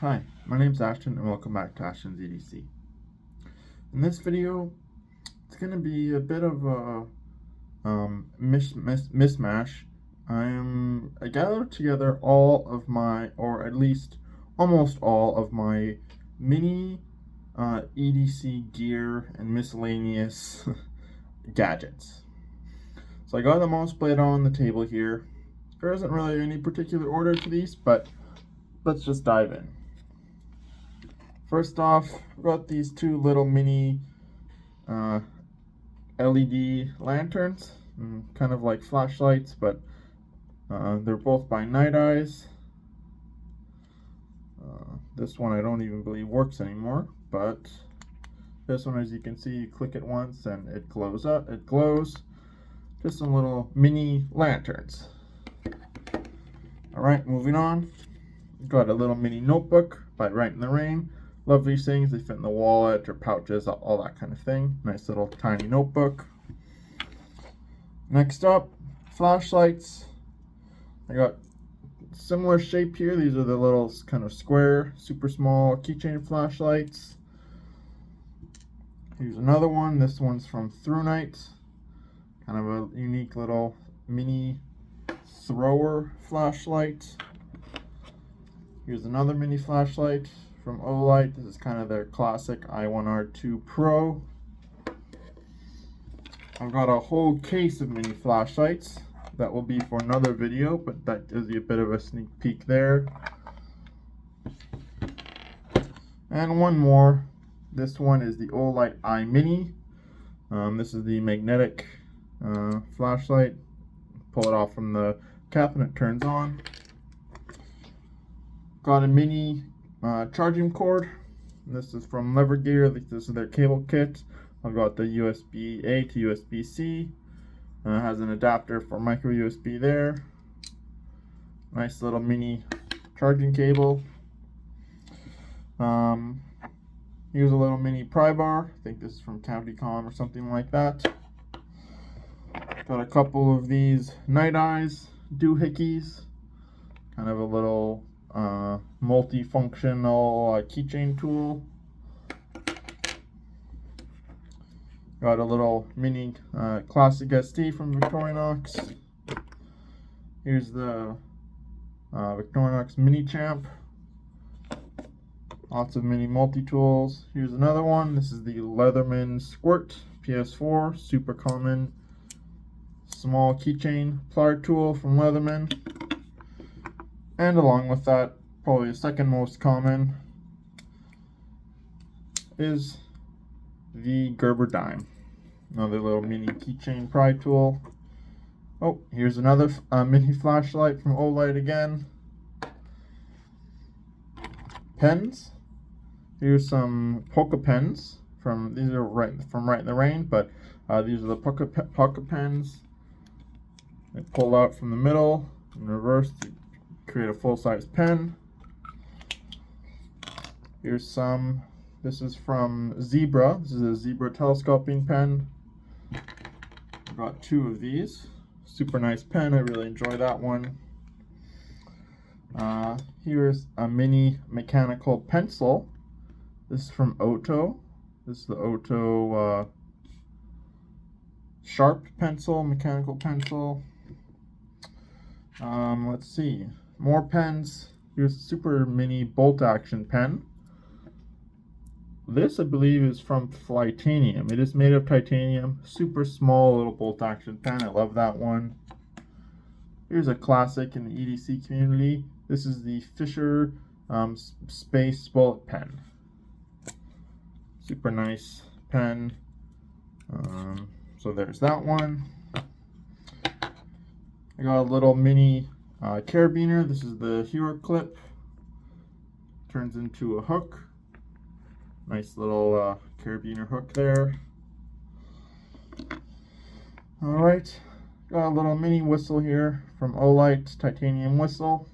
Hi, my name's Ashton and welcome back to Ashton's EDC. In this video, it's going to be a bit of a mismatch. I gathered together all of my, or at least almost all of my Mini EDC Gear and Miscellaneous gadgets. So I got them all splayed on the table here. There isn't really any particular order to these, but let's just dive in. First off, I've got these two little mini LED lanterns, kind of like flashlights, but they're both by Night Eyes. This one I don't even believe works anymore, but this one, as you can see, you click it once and it glows up. It glows. Just some little mini lanterns. All right, moving on. Got a little mini notebook by Right in the Rain. Love these things. They fit in the wallet or pouches, all that kind of thing. Nice little tiny notebook. Next up, flashlights. I got similar shape here. These are the little kind of square, super small keychain flashlights. Here's another one. This one's from Through Night. Kind of a unique little mini thrower flashlight. Here's another mini flashlight from Olight. This is kind of their classic i1R2 Pro. I've got a whole case of mini flashlights. That will be for another video, but that gives you a bit of a sneak peek there. And one more. This one is the Olight iMini. This is the magnetic flashlight. Pull it off from the cap and it turns on. Got a mini charging cord. This is from Lever Gear. This is their cable kit. I've got the USB-A to USB-C. Has an adapter for micro USB there. Nice little mini charging cable. Here's a little mini pry bar. I think this is from CavityCon or something like that. Got a couple of these Night Eyes doohickeys. Kind of a little multifunctional keychain tool. Got a little mini classic ST from Victorinox. Here's the Victorinox Mini Champ. Lots of mini multi-tools. Here's another one. This is the Leatherman Squirt PS4. Super common small keychain plier tool from Leatherman. And along with that, probably the second most common is the Gerber Dime. Another little mini keychain pry tool. Oh, here's another mini flashlight from Olight again. Pens. Here's some Polka pens these are from Right in the Rain, but these are the Polka pens. They pull out from the middle in reverse to create a full-size pen. Here's some. This is from Zebra. This is a Zebra telescoping pen. I've got two of these. Super nice pen. I really enjoy that one. Here's a mini mechanical pencil. This is from Oto. This is the Oto sharp pencil, mechanical pencil. Let's see. More pens. Here's a super mini bolt action pen. This, I believe, is from Flytanium. It is made of titanium. Super small little bolt action pen. I love that one. Here's a classic in the EDC community. This is the Fisher Space Bullet Pen. Super nice pen. So there's that one. I got a little mini carabiner. This is the Hero Clip. Turns into a hook. Nice little carabiner hook there. Alright, got a little mini whistle here from Olight, titanium whistle.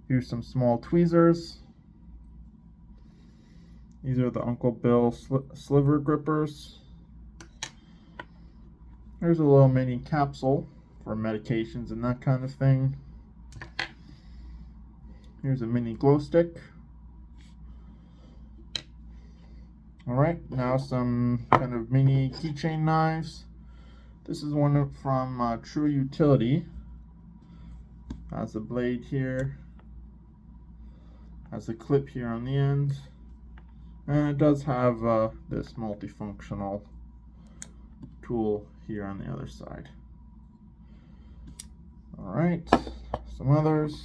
Here's some small tweezers. These are the Uncle Bill sliver grippers. There's a little mini capsule for medications and that kind of thing. Here's a mini glow stick. Alright, now some kind of mini keychain knives. This is one from True Utility. Has a blade here. Has a clip here on the end. And it does have this multifunctional tool here on the other side. Alright, some others.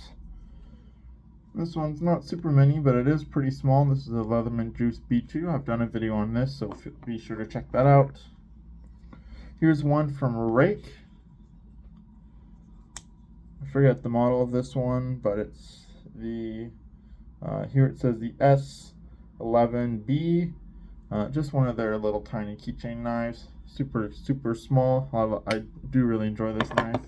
This one's not super mini, but it is pretty small. This is a Leatherman Juice B2. I've done a video on this, so be sure to check that out. Here's one from Rake. I forget the model of this one, but it's the, here it says the S11B. Just one of their little tiny keychain knives. Super small. I do really enjoy this knife.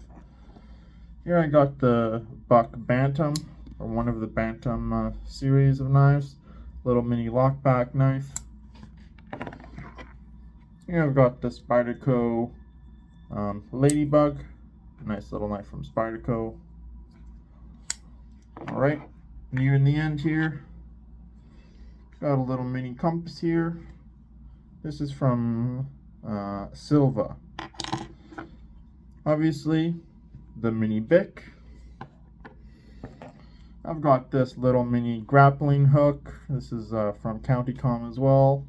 Here I got the Buck Bantam, or one of the Bantam series of knives. Little mini lockback knife. Here I've got the Spyderco Ladybug. Nice little knife from Spyderco. Alright, near in the end here, got a little mini compass here. This is from Silva. Obviously, the mini Bic. I've got this little mini grappling hook. This is from CountyCom as well.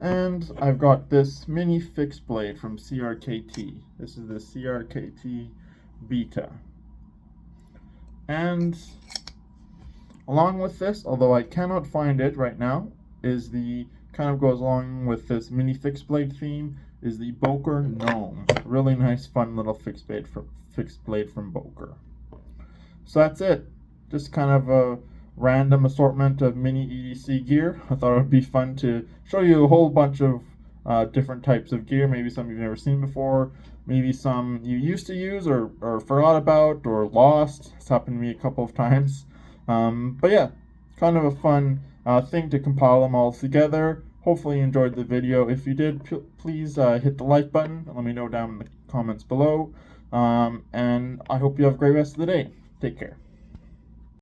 And I've got this mini fixed blade from CRKT. This is the CRKT Beta. And along with this, although I cannot find it right now, is the, kind of goes along with this mini fixed blade theme, is the Boker Gnome. Really nice, fun little fixed blade from Boker. So that's it. Just kind of a random assortment of mini EDC gear. I thought it would be fun to show you a whole bunch of different types of gear. Maybe some you've never seen before. Maybe some you used to use or forgot about or lost. It's happened to me a couple of times. But yeah, kind of a fun thing to compile them all together. Hopefully you enjoyed the video. If you did, please hit the like button. Let me know down in the comments below. And I hope you have a great rest of the day. Take care.